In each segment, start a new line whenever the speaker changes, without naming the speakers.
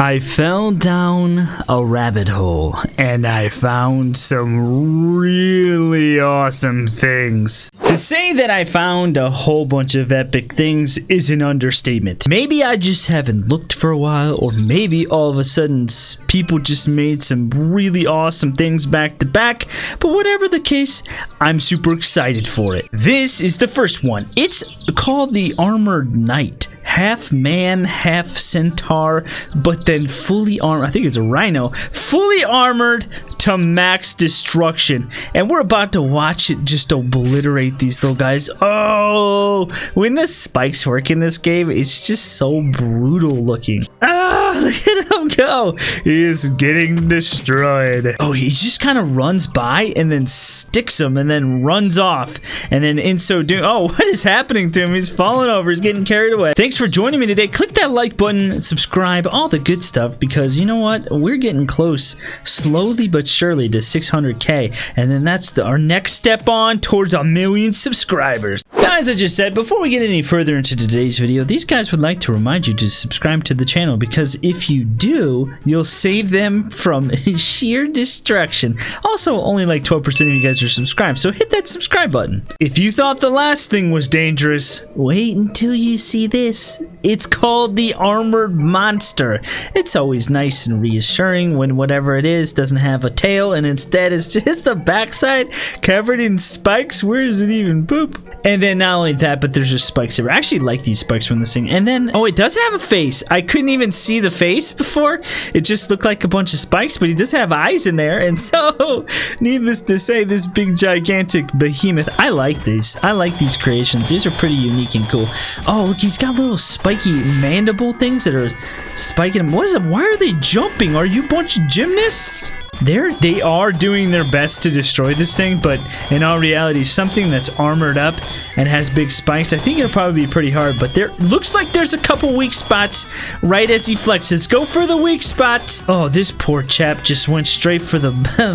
I fell down a rabbit hole and I found some really awesome things. To say that I found a whole bunch of epic things is an understatement. Maybe I just haven't looked for a while, or maybe all of a sudden people just made some really awesome things back to back, but whatever the case, I'm super excited for it. This is the first one. It's called the Armored Knight. Half man, half centaur, but then fully armored. I think it's a rhino. Fully armored to max destruction. And we're about to watch it just obliterate these little guys. Oh, when the spikes work in this game, it's just so brutal looking. Ah, look at him go. He is getting destroyed. Oh, he just kind of runs by and then sticks him and then runs off. And then in so doing, oh, what is happening to him? He's falling over. He's getting carried away. Thanks for joining me today. Click that like button, subscribe, all the good stuff, because you know what? We're getting close, slowly but surely, to 600K, and then that's our next step on towards 1 million subscribers. Guys, I just said, before we get any further into today's video, these guys would like to remind you to subscribe to the channel, because if you do, you'll save them from sheer destruction. Also, only like 12% of you guys are subscribed, so hit that subscribe button. If you thought the last thing was dangerous, wait until you see this. It's called the Armored Monster. It's always nice and reassuring when whatever it is doesn't have a tail and instead it's just a backside covered in spikes. Where does it even poop? And then not only that, but there's just spikes everywhere. I actually like these spikes from this thing. And then, oh, it does have a face. I couldn't even see the face before. It just looked like a bunch of spikes, but he does have eyes in there. And so, needless to say, this big gigantic behemoth, I like these. I like these creations. These are pretty unique and cool. Oh, look, he's got little spiky mandible things that are spiking him. What is it? Why are they jumping? Are you a bunch of gymnasts? They are doing their best to destroy this thing, but in all reality, something that's armored up and has big spikes, I think it'll probably be pretty hard, but there looks like there's a couple weak spots right as he flexes. Go for the weak spots. Oh, this poor chap just went straight for the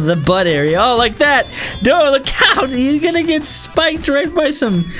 the butt area. Oh, like that. No, look out. You're gonna get spiked right by some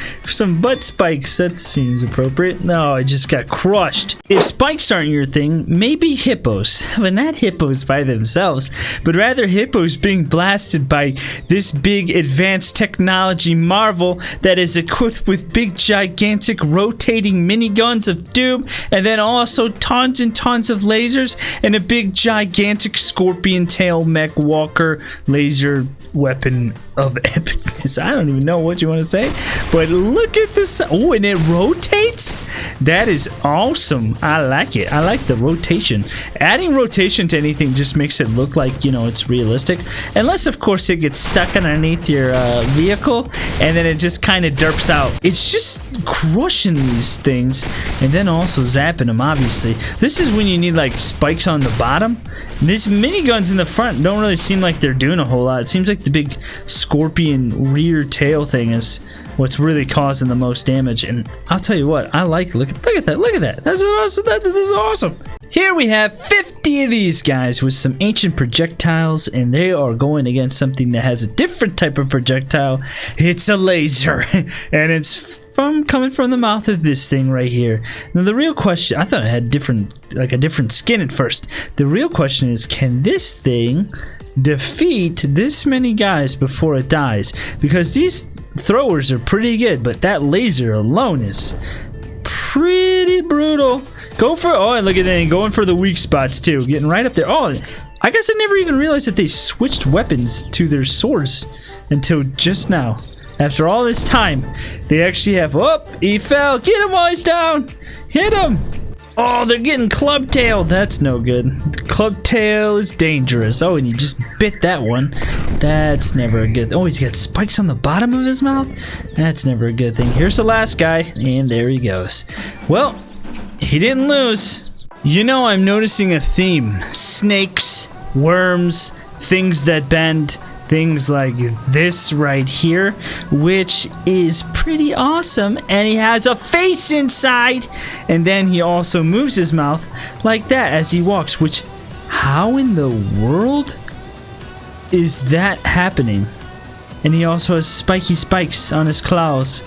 butt spikes. That seems appropriate. No, I just got crushed. If spikes aren't your thing, maybe hippos, but not hippos by themselves, but rather hippos being blasted by this big advanced technology marvel that is equipped with big gigantic rotating miniguns of doom, and then also tons and tons of lasers and a big gigantic scorpion tail mech walker laser weapon of epicness. I don't even know what you want to say, but look at this. Oh, and it rotates? That is awesome. I like it. I like the rotation. Adding rotation to anything just makes it look like, you know, it's realistic, unless of course it gets stuck underneath your vehicle and then it just kind of derps out. It's just crushing these things and then also zapping them, obviously. This is when you need like spikes on the bottom. These miniguns in the front don't really seem like they're doing a whole lot. It seems like the big scorpion rear tail thing is what's really causing the most damage. And I'll tell you what, I like, look at that. That's awesome. This is awesome. Here we have 50 of these guys with some ancient projectiles, and they are going against something that has a different type of projectile. It's a laser, and it's coming from the mouth of this thing right here. Now the real question, I thought it had a different skin at first. The real question is, can this thing defeat this many guys before it dies? Because these throwers are pretty good, but that laser alone is pretty brutal. Go for, oh, and look at that, going for the weak spots too, getting right up there. Oh, I guess I never even realized that they switched weapons to their swords until just now. After all this time, they actually have, oh, he fell. Get him while he's down. Hit him. Oh, they're getting club tail. That's no good. Club tail is dangerous. Oh, and you just bit that one. That's never a good. Oh, he's got spikes on the bottom of his mouth. That's never a good thing. Here's the last guy, and there he goes. Well, he didn't lose. You know, I'm noticing a theme. Snakes, worms, things that bend. Things like this right here, which is pretty awesome, and he has a face inside, and then he also moves his mouth like that as he walks, which, how in the world is that happening? And he also has spiky spikes on his claws.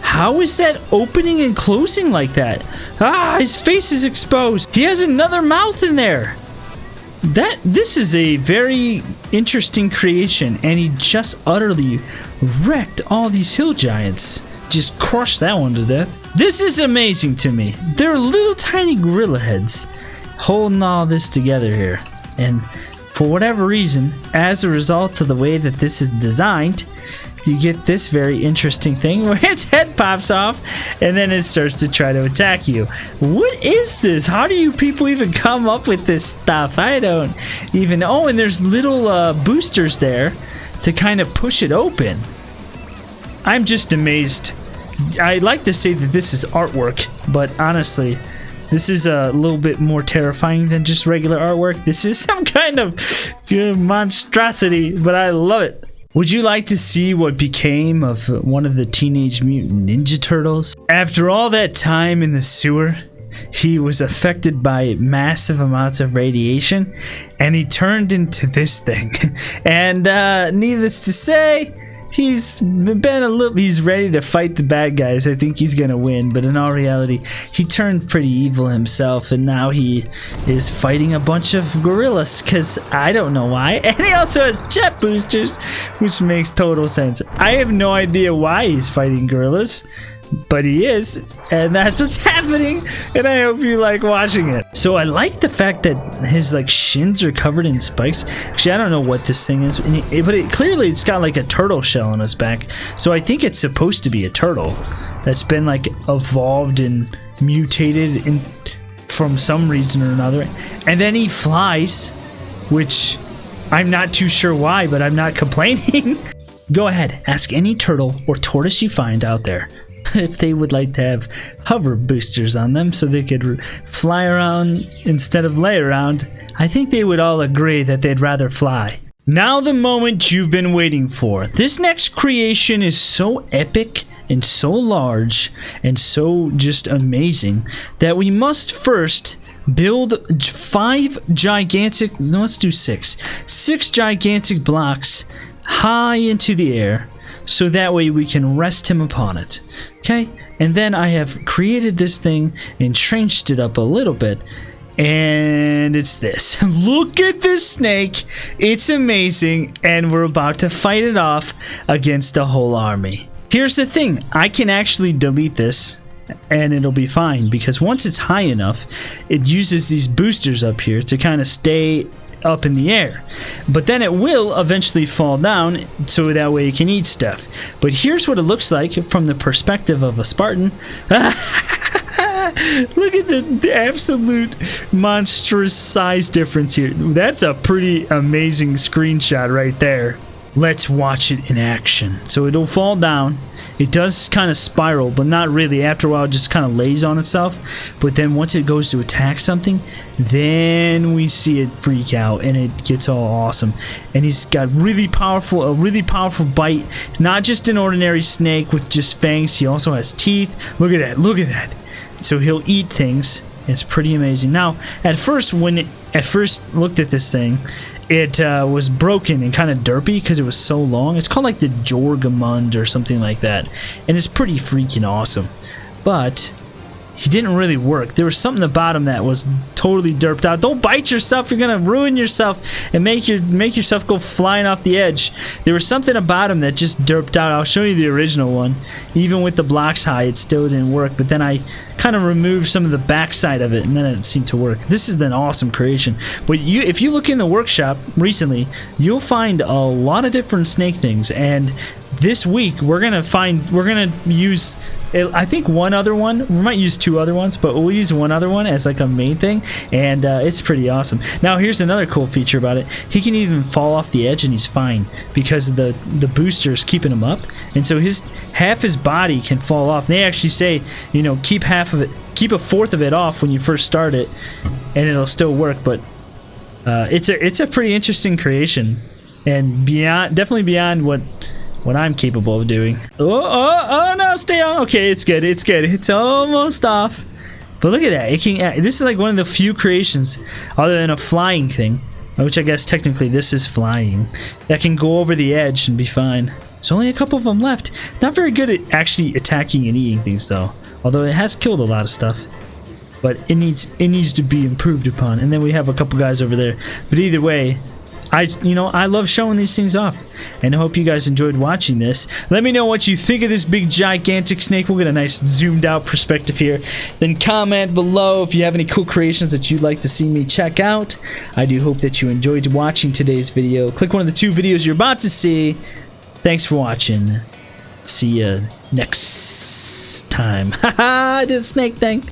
How is that opening and closing like that? Ah, his face is exposed. He has another mouth in there. This is a very interesting creation, and he just utterly wrecked all these hill giants. Just crushed that one to death. This is amazing to me. They're little tiny gorilla heads holding all this together here. And for whatever reason, as a result of the way that this is designed, you get this very interesting thing where its head pops off and then it starts to try to attack you. What is this? How do you people even come up with this stuff? I don't even know. Oh, and there's little boosters there to kind of push it open. I'm just amazed. I'd like to say that this is artwork, but honestly, this is a little bit more terrifying than just regular artwork. This is some kind of monstrosity, but I love it. Would you like to see what became of one of the Teenage Mutant Ninja Turtles? After all that time in the sewer, he was affected by massive amounts of radiation, and he turned into this thing. And needless to say, he's ready to fight the bad guys. I think he's gonna win, but in all reality, he turned pretty evil himself, and now he is fighting a bunch of gorillas, because I don't know why. And he also has jet boosters, which makes total sense. I have no idea why he's fighting gorillas, but he is, and that's what's happening, and I hope you like watching it. So I like the fact that his like shins are covered in spikes. Actually, I don't know what this thing is, but clearly it's got like a turtle shell on his back, so I think it's supposed to be a turtle that's been like evolved and mutated from some reason or another. And then he flies, which I'm not too sure why, but I'm not complaining. Go ahead, ask any turtle or tortoise you find out there if they would like to have hover boosters on them so they could fly around instead of lay around. I think they would all agree that they'd rather fly. Now the moment you've been waiting for. This next creation is so epic and so large and so just amazing that we must first build 6 gigantic blocks high into the air, so that way we can rest him upon it. Okay, and then I have created this thing and changed it up a little bit, and it's this. Look at this snake. It's amazing, and we're about to fight it off against a whole army. Here's the thing, I can actually delete this and it'll be fine, because once it's high enough, it uses these boosters up here to kind of stay up in the air, but then it will eventually fall down so that way it can eat stuff. But here's what it looks like from the perspective of a Spartan. Look at the absolute monstrous size difference here. That's a pretty amazing screenshot right there. Let's watch it in action. So it'll fall down. It does kind of spiral, but not really. After a while, it just kind of lays on itself. But then once it goes to attack something, then we see it freak out, and it gets all awesome. And he's got a really powerful bite. It's not just an ordinary snake with just fangs. He also has teeth. Look at that. Look at that. So he'll eat things. It's pretty amazing. Now, at first, when I first looked at this thing, it was broken and kind of derpy because it was so long. It's called like the Jorgamund or something like that. And it's pretty freaking awesome. But he didn't really work. There was something about him that was totally derped out. Don't bite yourself. You're going to ruin yourself and make yourself go flying off the edge. There was something about him that just derped out. I'll show you the original one. Even with the blocks high, it still didn't work. But then I kind of removed some of the backside of it, and then it seemed to work. This is an awesome creation. But if you look in the workshop recently, you'll find a lot of different snake things. And this week we're gonna use, I think, one other one. We might use 2 other ones, but we'll use one other one as like a main thing, and it's pretty awesome. Now here's another cool feature about it. He can even fall off the edge and he's fine because the booster is keeping him up, and so half his body can fall off. They actually say, you know, keep half of it, keep 1/4 of it off when you first start it, and it'll still work. But it's a pretty interesting creation, and definitely beyond what I'm capable of doing. Oh no, stay on. Okay, it's good. It's almost off. But look at that. This is like one of the few creations, other than a flying thing, which I guess technically this is flying, that can go over the edge and be fine. There's only a couple of them left. Not very good at actually attacking and eating things though. Although it has killed a lot of stuff. But it needs to be improved upon. And then we have a couple guys over there. But either way, I love showing these things off. And I hope you guys enjoyed watching this. Let me know what you think of this big gigantic snake. We'll get a nice zoomed out perspective here. Then comment below if you have any cool creations that you'd like to see me check out. I do hope that you enjoyed watching today's video. Click one of the 2 videos you're about to see. Thanks for watching. See ya next time. Haha, I did a snake thing.